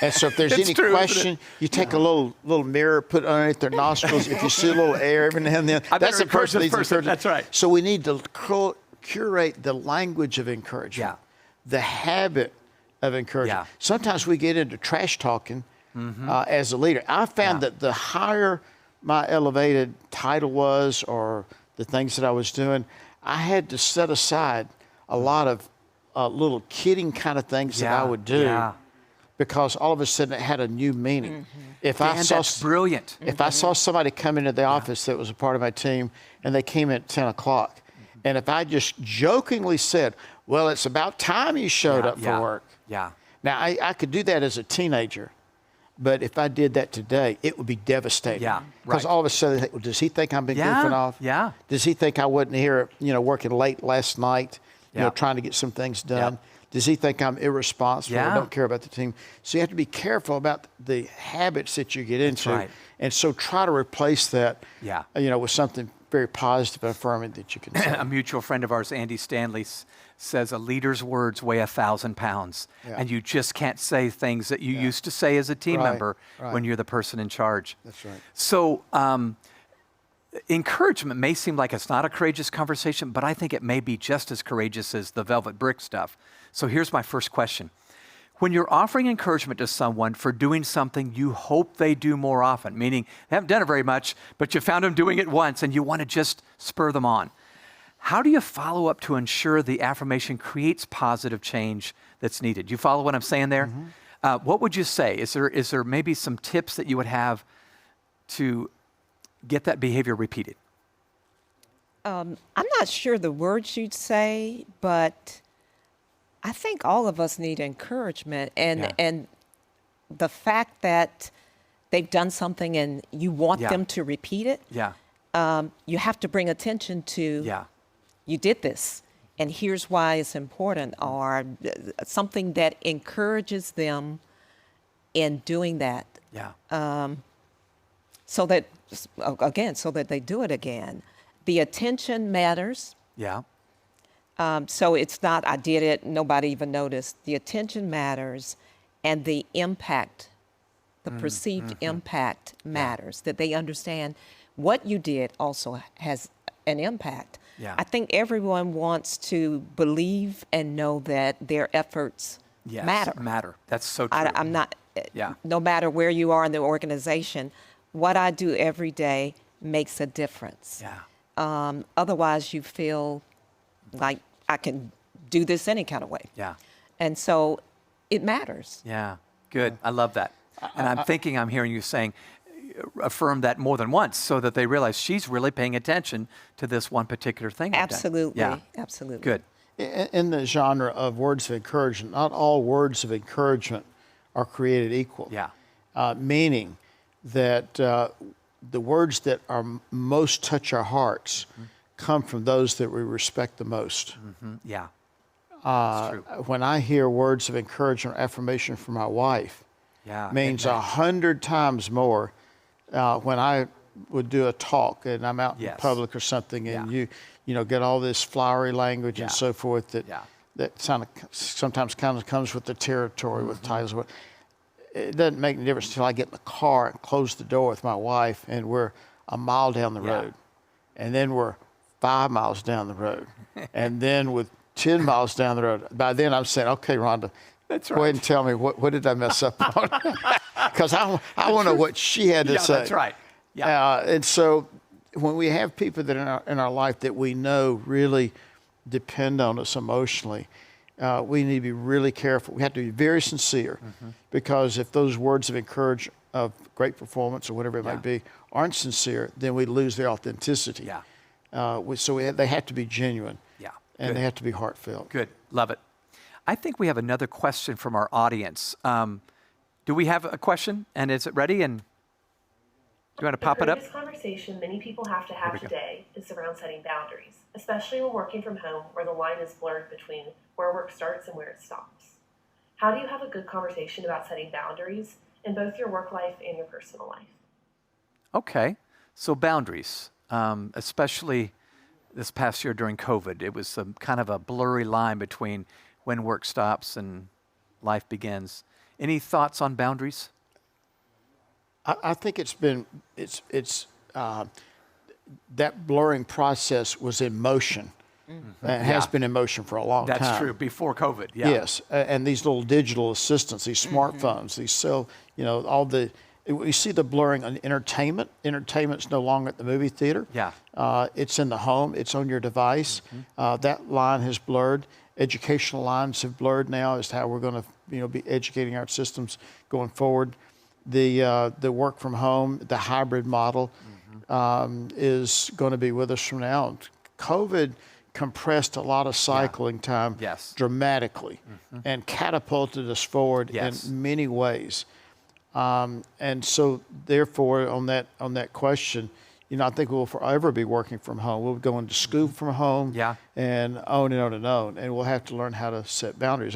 And so if there's any question, you take a little mirror, put it underneath their nostrils. If you see a little air every now and then, that's a person that needs encouragement. That's right. So we need to curate the language of encouragement, the habit of encouragement. Yeah. Sometimes we get into trash talking as a leader. I found that the higher my elevated title was or the things that I was doing, I had to set aside a lot of little kidding kind of things that I would do. Yeah. Because all of a sudden it had a new meaning. If I saw that's brilliant. If I saw somebody come into the office that was a part of my team and they came in at 10 o'clock, and if I just jokingly said, "Well, it's about time you showed up for work." Yeah. Now I could do that as a teenager, but if I did that today, it would be devastating. Yeah. Because all of a sudden, they think, well, does he think I've been goofing off? Yeah. Does he think I wasn't here, working late last night, trying to get some things done? Yeah. Does he think I'm irresponsible or don't care about the team? So you have to be careful about the habits that you get into. Right. And so try to replace that, with something very positive and affirming that you can say. A mutual friend of ours, Andy Stanley, says a leader's words weigh 1,000 pounds. Yeah. And you just can't say things that you used to say as a team member when you're the person in charge. That's right. So encouragement may seem like it's not a courageous conversation, but I think it may be just as courageous as the velvet brick stuff. So here's my first question. When you're offering encouragement to someone for doing something you hope they do more often, meaning they haven't done it very much, but you found them doing it once and you want to just spur them on, how do you follow up to ensure the affirmation creates positive change that's needed? You follow what I'm saying there? Mm-hmm. What would you say? Is there maybe some tips that you would have to get that behavior repeated? I'm not sure the words you'd say, but I think all of us need encouragement, and the fact that they've done something and you want them to repeat it. You have to bring attention to. You did this, and here's why it's important, or something that encourages them in doing that. So that they do it again. The attention matters. So it's not, I did it, nobody even noticed. The attention matters, and the impact, the perceived impact matters, that they understand what you did also has an impact. I think everyone wants to believe and know that their efforts matter. That's so true. I'm not, no matter where you are in the organization, what I do every day makes a difference. Otherwise, you feel like I can do this any kind of way. And so it matters. Good. I love that. And I'm hearing you saying, affirm that more than once so that they realize she's really paying attention to this one particular thing. Absolutely. Absolutely. Good. In the genre of words of encouragement, not all words of encouragement are created equal. Meaning that the words that are most touch our hearts come from those that we respect the most. Yeah. That's true. When I hear words of encouragement or affirmation from my wife, Yeah. means Amen. 100 times more when I would do a talk and I'm out in Yes. public or something, and Yeah. you know, get all this flowery language and Yeah. so forth that Yeah. that sometimes kind of comes with the territory with titles. It doesn't make any difference until I get in the car and close the door with my wife, and we're a mile down the road, and then we're 5 miles down the road, and then with 10 miles down the road. By then, I'm saying, "Okay, Rhonda, That's go right. ahead and tell me what did I mess up on?" Because I want to know what she had to Yeah, say. that's right. Yeah. And so, when we have people that are in our life that we know really depend on us emotionally, we need to be really careful. We have to be very sincere, because if those words of encouragement, of great performance or whatever it might be, aren't sincere, then we lose their authenticity. Yeah. They have to be genuine. Yeah. And Good. they have to be heartfelt. Good. Love it. I think we have another question from our audience. Do we have a question? And is it ready? And do you want to pop it up? The conversation many people have to have we go. today is around setting boundaries, especially when working from home, where the line is blurred between where work starts and where it stops. How do you have a good conversation about setting boundaries in both your work life and your personal life? Okay. So boundaries, especially this past year during COVID, it was kind of a blurry line between when work stops and life begins. Any thoughts on boundaries? I think that blurring process was in motion. It has been in motion for a long time. That's true. Before COVID. Yeah. Yes, and these little digital assistants, these smartphones, these all the. We see the blurring on entertainment. Entertainment's no longer at the movie theater. Yeah. It's in the home. It's on your device. That line has blurred. Educational lines have blurred now as to how we're going to, be educating our systems going forward. The work from home, the hybrid model, is going to be with us from now. COVID compressed a lot of cycling time dramatically, and catapulted us forward in many ways. And so, therefore, on that question, I think we'll forever be working from home. We'll go into school from home, and on and on and on. And we'll have to learn how to set boundaries.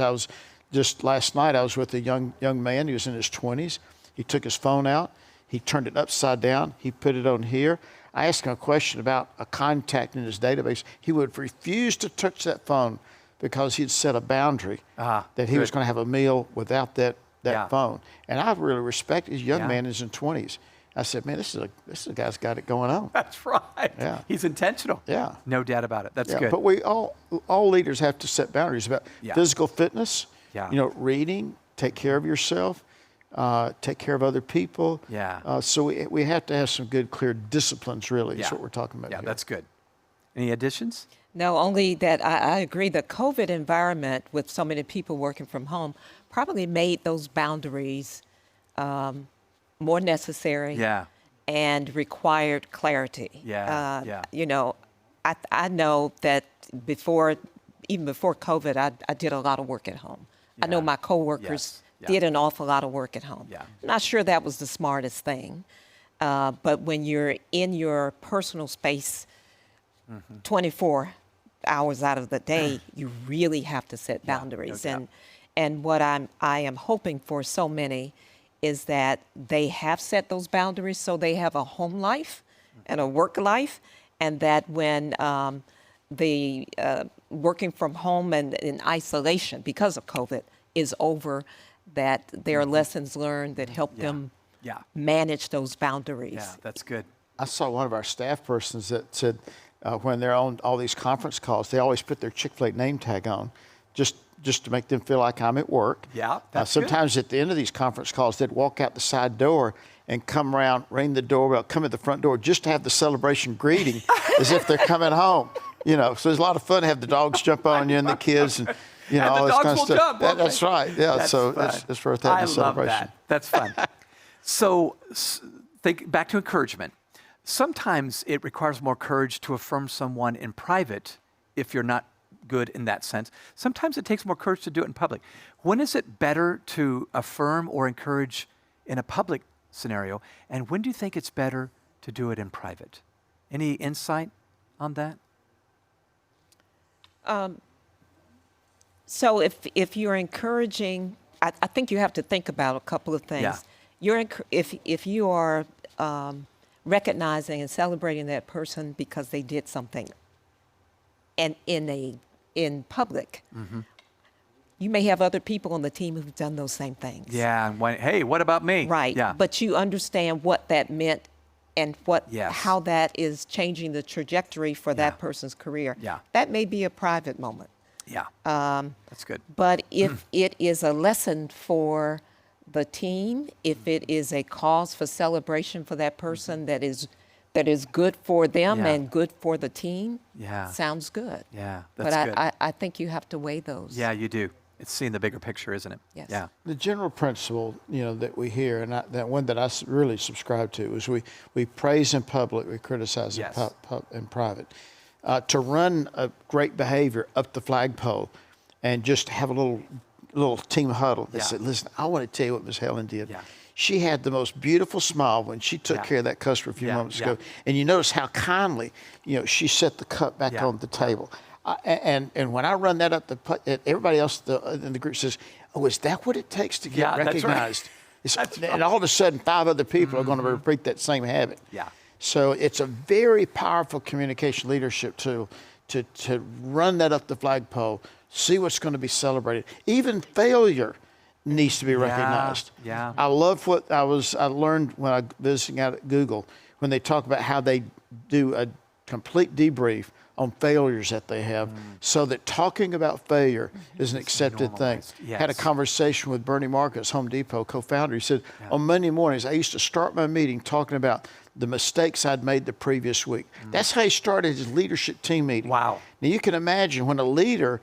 Just last night, I was with a young man. He was in his 20s. He took his phone out. He turned it upside down. He put it on here. I asked him a question about a contact in his database. He would refuse to touch that phone because he'd set a boundary that he was going to have a meal without that phone. And I really respect his young man is in 20s. I said, man, this is a guy's got it going on. That's right. Yeah. He's intentional. Yeah. No doubt about it. That's good. But we all leaders have to set boundaries about physical fitness, reading, take care of yourself, take care of other people. Yeah. So we have to have some good, clear disciplines, really, is what we're talking about Yeah, here. that's good. Any additions? No, only that I agree. The COVID environment with so many people working from home probably made those boundaries more necessary and required clarity. I know that even before COVID, I did a lot of work at home. I know my coworkers did an awful lot of work at home. I'm not sure that was the smartest thing, but when you're in your personal space 24 hours out of the day, you really have to set boundaries. And what I am hoping for so many is that they have set those boundaries so they have a home life and a work life, and that when the working from home and in isolation because of COVID is over, that there are lessons learned that help them manage those boundaries. Yeah, that's good. I saw one of our staff persons that said when they're on all these conference calls, they always put their Chick-fil-A name tag on just to make them feel like I'm at work. Yeah, that's sometimes at the end of these conference calls, they'd walk out the side door and come around, ring the doorbell, come at the front door just to have the celebration greeting as if they're coming home. So there's a lot of fun to have the dogs jump on you and the kids and all this kind of stuff. Jump, that's right. Yeah, that's so fun. it's worth having a celebration. I love that. That's fun. So think back to encouragement. Sometimes it requires more courage to affirm someone in private if you're not good in that sense. Sometimes it takes more courage to do it in public. When is it better to affirm or encourage in a public scenario? And when do you think it's better to do it in private? Any insight on that? So if you're encouraging, I think you have to think about a couple of things. Yeah. If you are recognizing and celebrating that person because they did something, and in public, you may have other people on the team who've done those same things. Yeah. And hey, what about me? Right. Yeah. But you understand what that meant and Yes. how that is changing the trajectory for that person's career. Yeah. That may be a private moment. Yeah. That's good. But if it is a lesson for the team, if it is a cause for celebration for that person that is good for them Yeah. and good for the team, Yeah. sounds good. Yeah. That's But good. I think you have to weigh those. Yeah, you do. It's seeing the bigger picture, isn't it? Yes. Yeah. The general principle, that we hear, and that one that I really subscribe to, is we praise in public, we criticize Yes. in private. To run a great behavior up the flagpole and just have a little team huddle that said, listen, I want to tell you what Ms. Helen did. Yeah. She had the most beautiful smile when she took care of that customer a few moments ago. And you notice how kindly, she set the cup back on the table. And when I run that up everybody else in the group says, oh, is that what it takes to get recognized? That's right. And all of a sudden, 5 other people are going to repeat that same habit. Yeah. So it's a very powerful communication leadership tool to run that up the flagpole, see what's going to be celebrated. Even failure needs to be recognized. Yeah. I love what I learned when I was visiting out at Google, when they talk about how they do a complete debrief on failures that they have, so that talking about failure is an accepted thing. Yes. Had a conversation with Bernie Marcus, Home Depot co-founder. He said, on Monday mornings, I used to start my meeting talking about the mistakes I'd made the previous week. That's how he started his leadership team meeting. Wow. Now you can imagine when a leader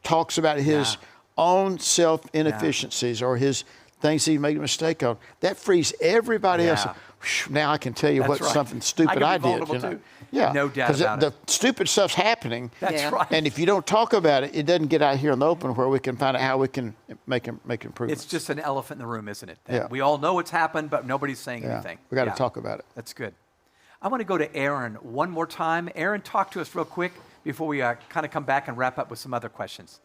talks about his own self-inefficiencies or his things he made a mistake on, that frees everybody else. Whew, now I can tell you something stupid I did. Too. Yeah, No doubt about because the stupid stuff's happening. That's right. And if you don't talk about it, it doesn't get out here in the open where we can find out how we can make improvements. It's just an elephant in the room, isn't it? Yeah. We all know it's happened, but nobody's saying anything. We got to talk about it. That's good. I want to go to Aaron one more time. Aaron, talk to us real quick before we kind of come back and wrap up with some other questions.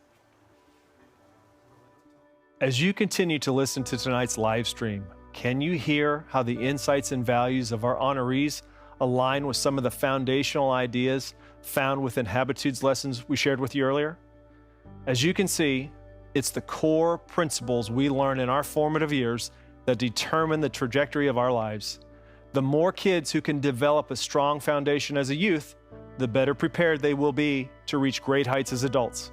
As you continue to listen to tonight's live stream, can you hear how the insights and values of our honorees align with some of the foundational ideas found within Habitudes lessons we shared with you earlier? As you can see, it's the core principles we learn in our formative years that determine the trajectory of our lives. The more kids who can develop a strong foundation as a youth, the better prepared they will be to reach great heights as adults.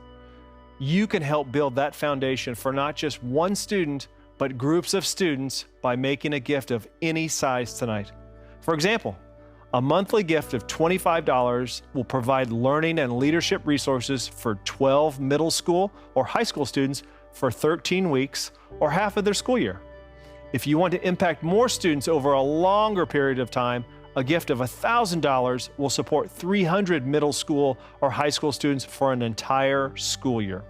You can help build that foundation for not just one student, but groups of students by making a gift of any size tonight. For example, a monthly gift of $25 will provide learning and leadership resources for 12 middle school or high school students for 13 weeks or half of their school year. If you want to impact more students over a longer period of time, a gift of $1,000 will support 300 middle school or high school students for an entire school year.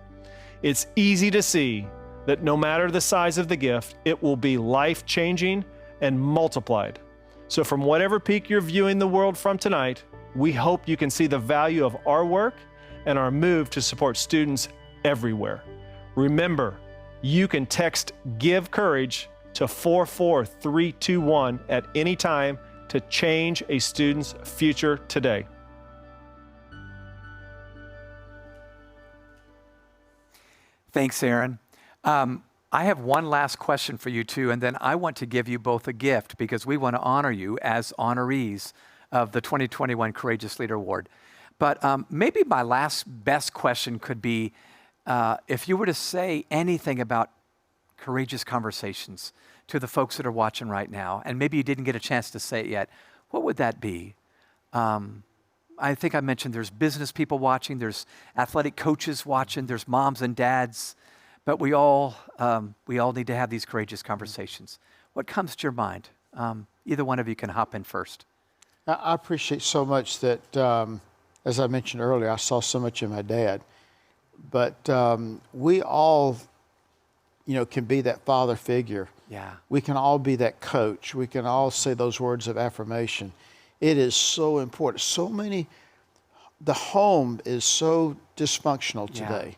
It's easy to see that no matter the size of the gift, it will be life-changing and multiplied. So from whatever peak you're viewing the world from tonight, we hope you can see the value of our work and our move to support students everywhere. Remember, you can text Give Courage to 44321 at any time to change a student's future today. Thanks, Aaron. I have one last question for you two, and then I want to give you both a gift because we want to honor you as honorees of the 2021 Courageous Leader Award. But maybe my last best question could be, if you were to say anything about courageous conversations to the folks that are watching right now, and maybe you didn't get a chance to say it yet, what would that be? I think I mentioned there's business people watching, there's athletic coaches watching, there's moms and dads, but we all need to have these courageous conversations. What comes to your mind? Either one of you can hop in first. I appreciate so much that, as I mentioned earlier, I saw so much in my dad. But we all, can be that father figure. Yeah. We can all be that coach. We can all say those words of affirmation. It is so important. So many the home is so dysfunctional today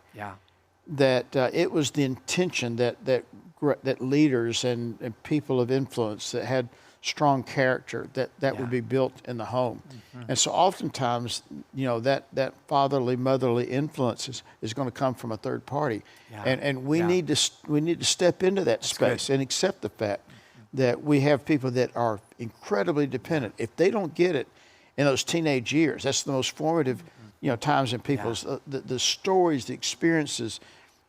that it was the intention that leaders and people of influence that had strong character that would be built in the home. And so oftentimes, that fatherly, motherly influence is going to come from a third party. And we need to step into that space and accept the fact that we have people that are incredibly dependent. If they don't get it in those teenage years, that's the most formative times in people's the stories, the experiences,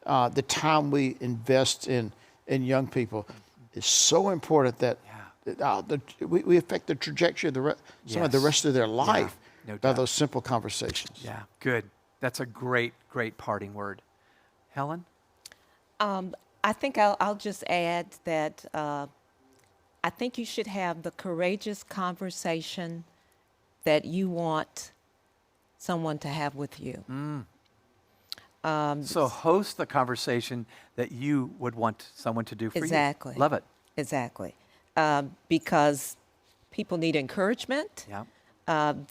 the time we invest in young people is so important that we affect the trajectory of some of the rest of their life by those simple conversations. Yeah, good. That's a great parting word. Helen? I think I'll just add that I think you should have the courageous conversation that you want someone to have with you. So host the conversation that you would want someone to do for Exactly. you. Love it. Exactly. Because people need encouragement. Sometimes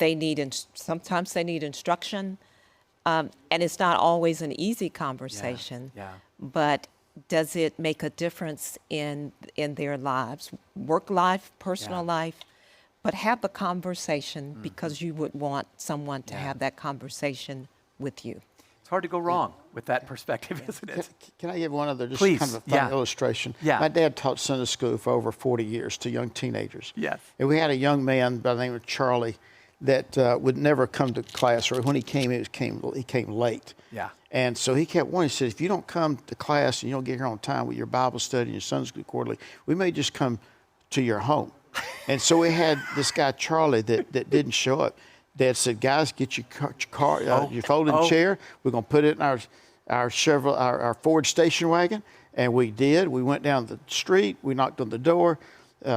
they need instruction. And it's not always an easy conversation. But does it make a difference in their lives, work life, personal life? But have the conversation because you would want someone to have that conversation with you. It's hard to go wrong with that perspective, isn't it? Can I give one other just Please. kind of a fun illustration? My dad taught Sunday school for over 40 years to young teenagers. Yes. And we had a young man by the name of Charlie that would never come to class, or when he came, he came late. And so he kept warning. He said, if you don't come to class and you don't get here on time with your Bible study and your Sunday school quarterly, we may just come to your home. And so we had this guy, Charlie, that didn't show up. Dad said, guys, get your your folding chair. We're going to put it in our Ford station wagon. And we did. We went down the street. We knocked on the door.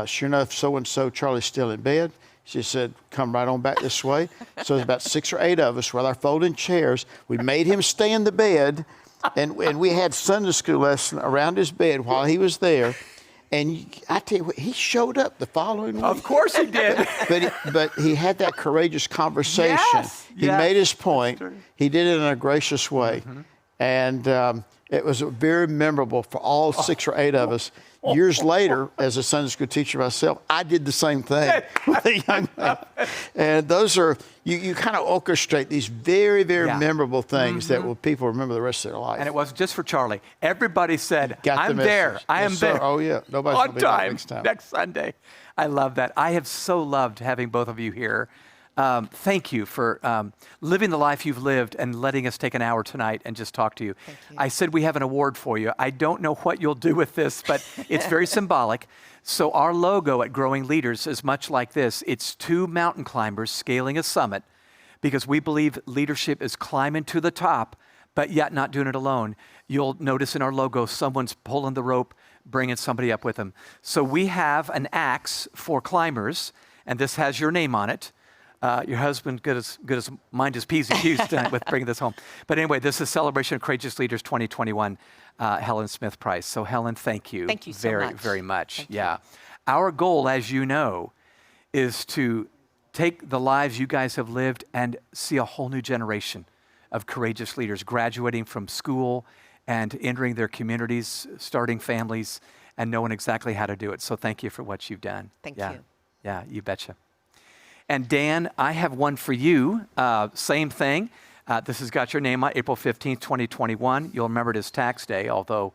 Sure enough, so-and-so, Charlie's still in bed. She said, come right on back this way. So there's about 6 or 8 of us with our folding chairs. We made him stay in the bed, and we had Sunday school lesson around his bed while he was there. And I tell you what, he showed up the following week. Of course he did. but he had that courageous conversation. He made his point. He did it in a gracious way. And it was very memorable for all 6 or 8 of us. Years later, as a Sunday school teacher myself, I did the same thing with a young man. And those are, you kind of orchestrate these very, very memorable things that will people remember the rest of their life. And it wasn't just for Charlie. Everybody said, I'm the there. message. I am Yes, sir. there. Oh, yeah. Nobody's on gonna be back time next Sunday. I love that. I have so loved having both of you here. Thank you for living the life you've lived and letting us take an hour tonight and just talk to you. Thank you. I said we have an award for you. I don't know what you'll do with this, but it's very symbolic. So our logo at Growing Leaders is much like this. It's 2 mountain climbers scaling a summit because we believe leadership is climbing to the top, but yet not doing it alone. You'll notice in our logo, someone's pulling the rope, bringing somebody up with them. So we have an axe for climbers, and this has your name on it. Your husband, good as mind his P's and Q's tonight with bringing this home. But anyway, this is Celebration of Courageous Leaders 2021, Helen Smith Price. So Helen, thank you. Thank you so very, much. very much. Thank you. Our goal, as you know, is to take the lives you guys have lived and see a whole new generation of courageous leaders graduating from school and entering their communities, starting families, and knowing exactly how to do it. So thank you for what you've done. Thank you. Yeah, you betcha. And Dan, I have one for you. Same thing. This has got your name on April 15th, 2021. You'll remember it as tax day, although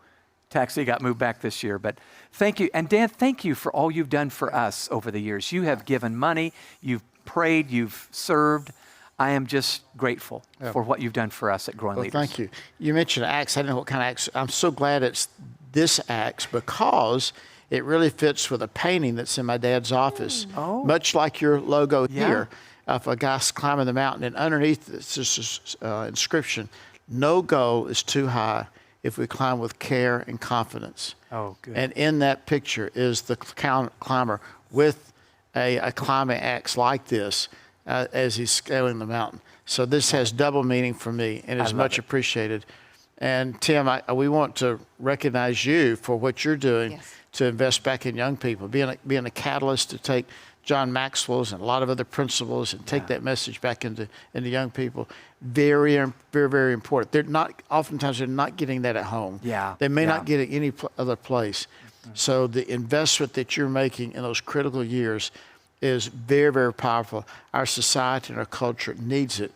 tax day got moved back this year. But thank you. And Dan, thank you for all you've done for us over the years. You have given money, you've prayed, you've served. I am just grateful for what you've done for us at Growing Leaders. Thank you. You mentioned axe. I didn't know what kind of axe. I'm so glad it's this axe because it really fits with a painting that's in my dad's office, much like your logo here, of a guy climbing the mountain. And underneath this inscription, no goal is too high if we climb with care and confidence. Oh, good. And in that picture is the climber with a climbing axe like this as he's scaling the mountain. So this has double meaning for me and is much appreciated. And Tim, we want to recognize you for what you're doing to invest back in young people, being a catalyst to take John Maxwell's and a lot of other principles and take that message back into young people. Very, very, very important. Oftentimes they're not getting that at home. Yeah. They may not get it any other place. So the investment that you're making in those critical years is very, very powerful. Our society and our culture needs it.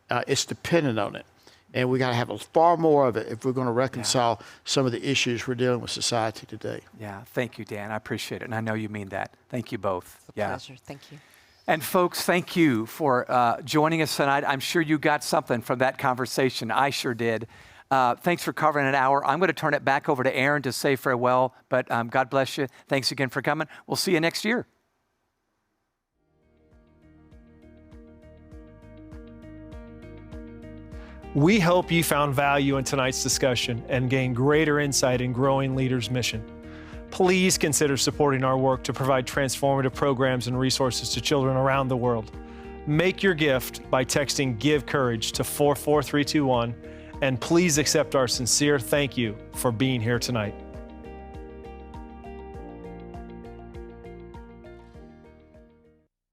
It's dependent on it. And we got to have far more of it if we're going to reconcile some of the issues we're dealing with society today. Yeah, thank you, Dan. I appreciate it, and I know you mean that. Thank you both. It's a pleasure. Thank you. And folks, thank you for joining us tonight. I'm sure you got something from that conversation. I sure did. Thanks for covering an hour. I'm going to turn it back over to Aaron to say farewell, but God bless you. Thanks again for coming. We'll see you next year. We hope you found value in tonight's discussion and gained greater insight in growing Leaders' mission. Please consider supporting our work to provide transformative programs and resources to children around the world. Make your gift by texting Give Courage to 44321, and please accept our sincere thank you for being here tonight.